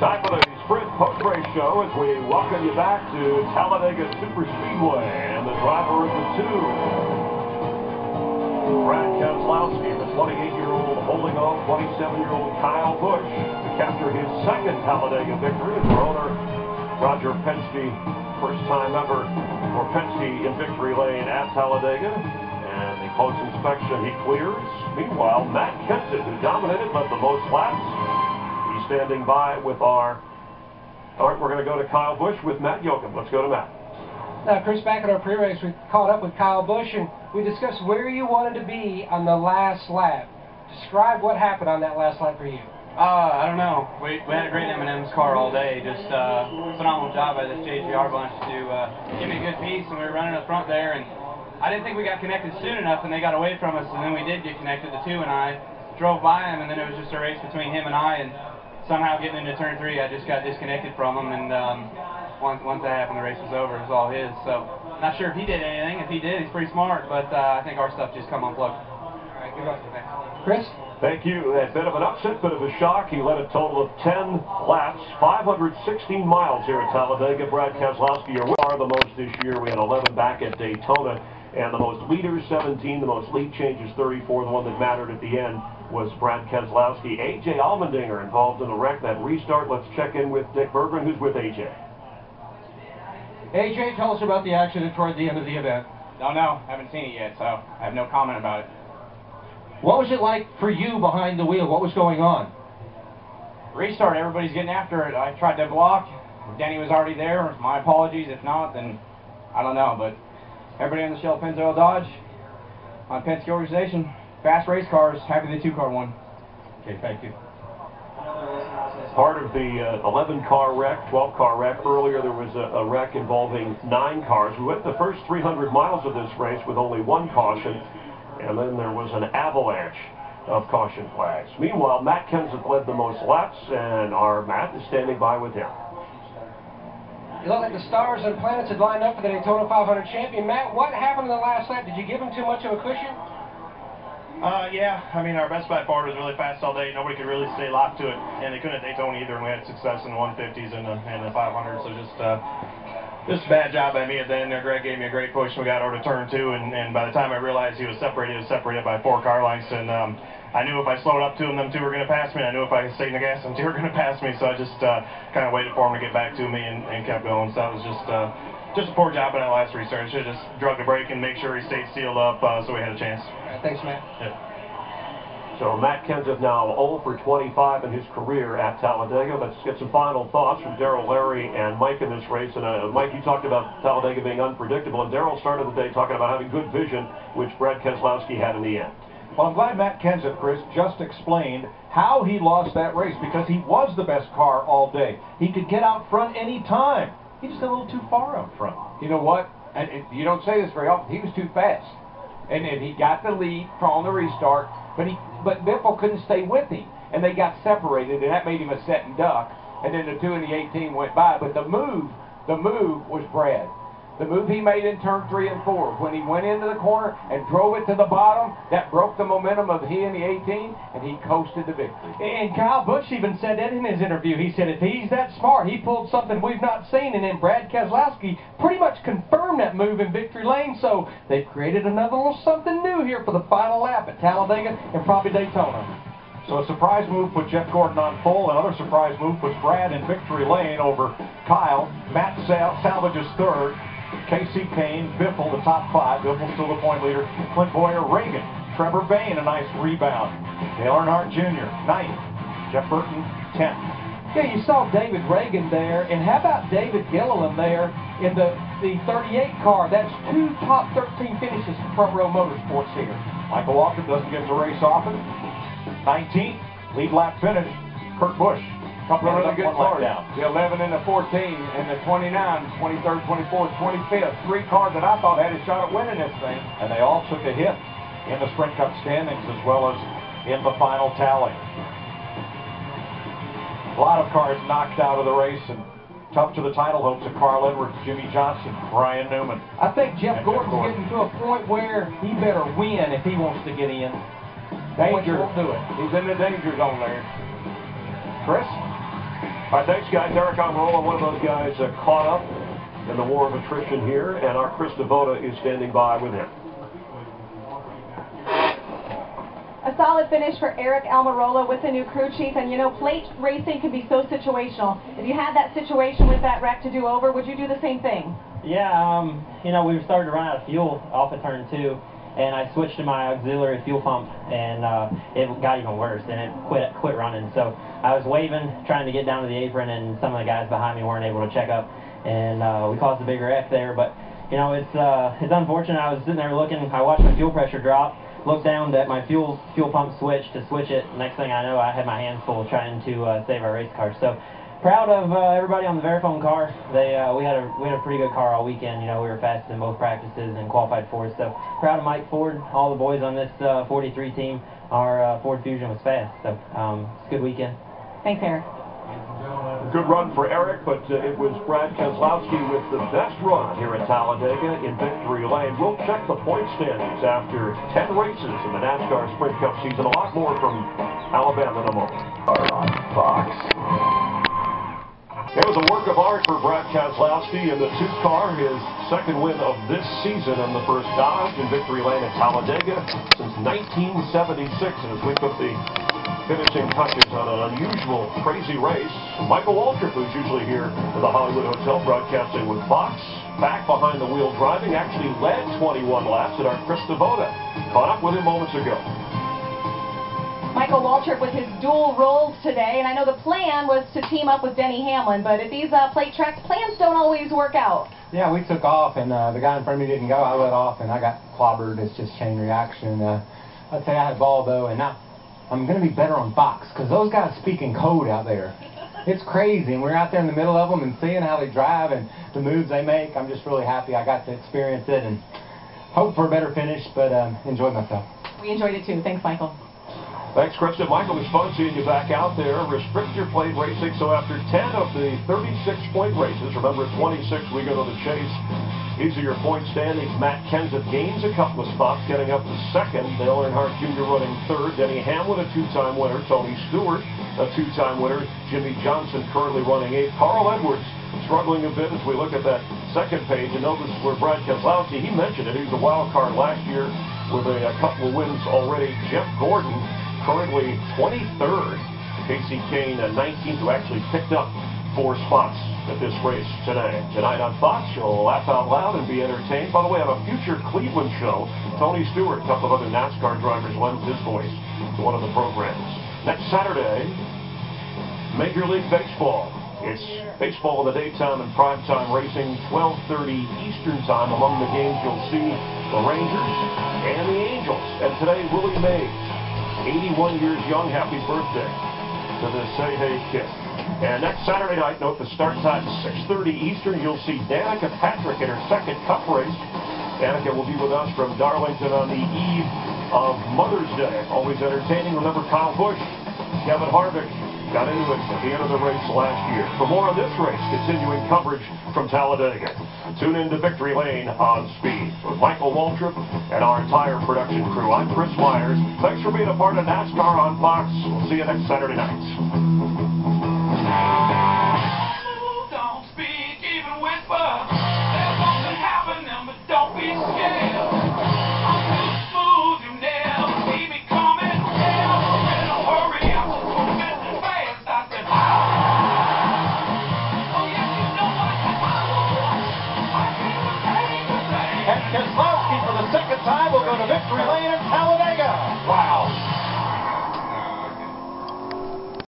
Time for the Sprint post-race show as we welcome you back to Talladega Superspeedway and the driver of the two, Brad Keselowski, the 28-year-old holding off 27-year-old Kyle Busch to capture his second Talladega victory as our owner, Roger Penske, first time ever for Penske in victory lane at Talladega. And the close inspection he clears. Meanwhile, Matt Kenseth, who dominated, led the most laps. He's standing by with our... All right, we're going to go to Kyle Busch with Matt Yoakum. Let's go to Matt. Now, Chris, back at our pre-race, we caught up with Kyle Busch, and we discussed where you wanted to be on the last lap. Describe what happened on that last lap for you. I don't know. We had a great M&M's car all day. Just phenomenal job by this JGR bunch to give me a good piece, and we were running up front there, and I didn't think we got connected soon enough, and they got away from us, and then we did get connected, the two and I. Drove by him, and then it was just a race between him and I, and somehow getting into turn 3, I just got disconnected from him, and once that happened, the race was over. It was all his. So, not sure if he did anything. If he did, he's pretty smart, but I think our stuff just come unplugged. All right, good luck. Chris? Thank you. A bit of an upset, bit of a shock. He led a total of 10 laps, 516 miles here at Talladega. Brad Keselowski, your winner the most this year. We had 11 back at Daytona. And the most leaders, 17, the most lead changes, 34. The one that mattered at the end was Brad Keselowski. A.J. Allmendinger involved in the wreck, that restart. Let's check in with Dick Berggren, who's with A.J. A.J., tell us about the accident toward the end of the event. Don't know. Haven't seen it yet, so I have no comment about it. What was it like for you behind the wheel? What was going on? Restart. Everybody's getting after it. I tried to block. Denny was already there. My apologies. If not, then I don't know, but... Everybody on the Shell Pennzoil Dodge, on Penske organization, fast race cars, happy the 2-car won. Okay, thank you. Part of the 11-car wreck, 12-car wreck. Earlier there was a wreck involving 9 cars. We went the first 300 miles of this race with only 1 caution, and then there was an avalanche of caution flags. Meanwhile, Matt Kenseth led the most laps, and our Matt is standing by with him. You look like the stars and planets had lined up for the Daytona 500 champion. Matt, what happened in the last lap? Did you give him too much of a cushion? Yeah. I mean, our best by far was really fast all day. Nobody could really stay locked to it, and they couldn't at Daytona either. And we had success in the 150s and the 500s. So just a bad job by me at the end there. Greg gave me a great push, and we got over to turn 2. And by the time I realized he was separated by 4 car lengths. And I knew if I slowed up to him, them 2 were going to pass me. I knew if I stayed in the gas, them 2 were going to pass me. So I just kind of waited for him to get back to me and kept going. So that was just a poor job in that last restart. I should have just drug the brake and make sure he stayed sealed up so we had a chance. All right, thanks, Matt. Yeah. So Matt Kenseth now 0 for 25 in his career at Talladega. Let's get some final thoughts from Darrell, Larry, and Mike in this race. And Mike, you talked about Talladega being unpredictable, and Darrell started the day talking about having good vision, which Brad Keselowski had in the end. Well, I'm glad Matt Kenseth, Chris, just explained how he lost that race, because he was the best car all day. He could get out front any time. He just got a little too far out front. You know what? And you don't say this very often. He was too fast. And he got the lead on the restart, but Biffle couldn't stay with him. And they got separated, and that made him a set and duck. And then the 2 and the 18 went by. But the move was Brad. The move he made in turn 3 and 4, when he went into the corner and drove it to the bottom, that broke the momentum of he and the 18, and he coasted to victory. And Kyle Busch even said that in his interview. He said if he's that smart, he pulled something we've not seen, and then Brad Keselowski pretty much confirmed that move in victory lane, so they've created another little something new here for the final lap at Talladega and probably Daytona. So a surprise move put Jeff Gordon on pole. Another surprise move puts Brad in victory lane over Kyle. Matt salvages 3rd. Casey Kane, Biffle, the top 5. Biffle still the point leader. Clint Boyer, Reagan. Trevor Bayne, a nice rebound. Dale Earnhardt Jr., 9th. Jeff Burton, 10th. Yeah, you saw David Reagan there, and how about David Gilliland there in the 38 car? That's 2 top 13 finishes for Front Row Motorsports here. Michael Walker doesn't get to race often. 19th, lead lap finish. Kurt Busch. Couple of really good cars. Down. The 11 and the 14 and the 29, 23rd, 24th, 25th. 3 cars that I thought had a shot at winning this thing. And they all took a hit in the Sprint Cup standings as well as in the final tally. A lot of cars knocked out of the race, and tough to the title hopes of Carl Edwards, Jimmy Johnson, Brian Newman. I think Jeff Gordon's getting to a point where he better win if he wants to get in. Danger. Won't do it. He's in the danger zone there. Chris? All right, thanks, guys. Eric Almirola, one of those guys caught up in the war of attrition here, and our Chris DeVota is standing by with him. A solid finish for Eric Almirola with the new crew chief, and you know, plate racing can be so situational. If you had that situation with that wreck to do over, would you do the same thing? Yeah, you know, we were starting to run out of fuel off of turn 2, and I switched to my auxiliary fuel pump, and it got even worse, and it quit running. So I was waving, trying to get down to the apron, and some of the guys behind me weren't able to check up, and we caused a big wreck there. But you know, it's unfortunate. I was sitting there looking. I watched my fuel pressure drop. Looked down at my fuel pump switch to switch it. Next thing I know, I had my hands full trying to save our race car. So proud of everybody on the Verifone car. We had a pretty good car all weekend. You know, we were fast in both practices and qualified fourth. So proud of Mike Ford, all the boys on this 43 team. Our Ford Fusion was fast. So it's a good weekend. Thanks, Eric. Good run for Eric, but it was Brad Keselowski with the best run here at Talladega in victory lane. We'll check the point standings after 10 races in the NASCAR Sprint Cup season. A lot more from Alabama in a moment. On Fox. It was a work of art for Brad Keselowski in the 2-car, his second win of this season and the first Dodge in victory lane at Talladega since 1976. And as we put the finishing touches on an unusual, crazy race, Michael Waltrip, who's usually here at the Hollywood Hotel broadcasting with Fox, back behind the wheel driving, actually led 21 laps at our Chris DeVota. Caught up with him moments ago. Michael Waltrip with his dual roles today, and I know the plan was to team up with Denny Hamlin, but at these plate tracks, plans don't always work out. Yeah, we took off, and the guy in front of me didn't go. I let off, and I got clobbered. It's just chain reaction. I'd say I had a ball, though, and now I'm going to be better on Fox, because those guys speak in code out there. It's crazy, and we're out there in the middle of them and seeing how they drive and the moves they make. I'm just really happy I got to experience it and hope for a better finish, but enjoyed myself. We enjoyed it, too. Thanks, Michael. Thanks, Krista. Michael, it's fun seeing you back out there. Restrictor plate racing. So after 10 of the 36-point races, remember at 26 we go to the chase. These are your point standings. Matt Kenseth gains a couple of spots, getting up to second. Dale Earnhardt Jr. running third. Denny Hamlin, a 2-time winner. Tony Stewart, a 2-time winner. Jimmy Johnson currently running 8th. Carl Edwards struggling a bit as we look at that second page. And notice where Brad Keselowski, he mentioned it. He was a wild card last year with a couple of wins already. Jeff Gordon, currently 23rd. Casey Kane, 19th, who actually picked up 4 spots at this race today. Tonight on Fox, you'll laugh out loud and be entertained. By the way, I have a future Cleveland show. Tony Stewart, a couple of other NASCAR drivers, lends his voice to one of the programs. Next Saturday, Major League Baseball. It's baseball in the daytime and primetime racing, 12:30 Eastern time. Among the games you'll see the Rangers and the Angels. And today, Willie Mays, 81 years young. Happy birthday to the Say Hey kid. And next Saturday night, note the start time, 6:30 Eastern, you'll see Danica Patrick in her second Cup race. Danica will be with us from Darlington on the eve of Mother's Day. Always entertaining. Remember Kyle Busch, Kevin Harvick got into it at the end of the race last year. For more on this race, continuing coverage from Talladega, tune in to Victory Lane on Speed with Michael Waltrip and our entire production crew. I'm Chris Myers. Thanks for being a part of NASCAR on Fox. We'll see you next Saturday night. Don't speak, even whisper. There's something happening, but don't be scared. I'm too smooth, you never see me coming. Never in a hurry, I'm just moving fast. I said, oh yes, you know what? I can't take a thing. And Keselowski for the second time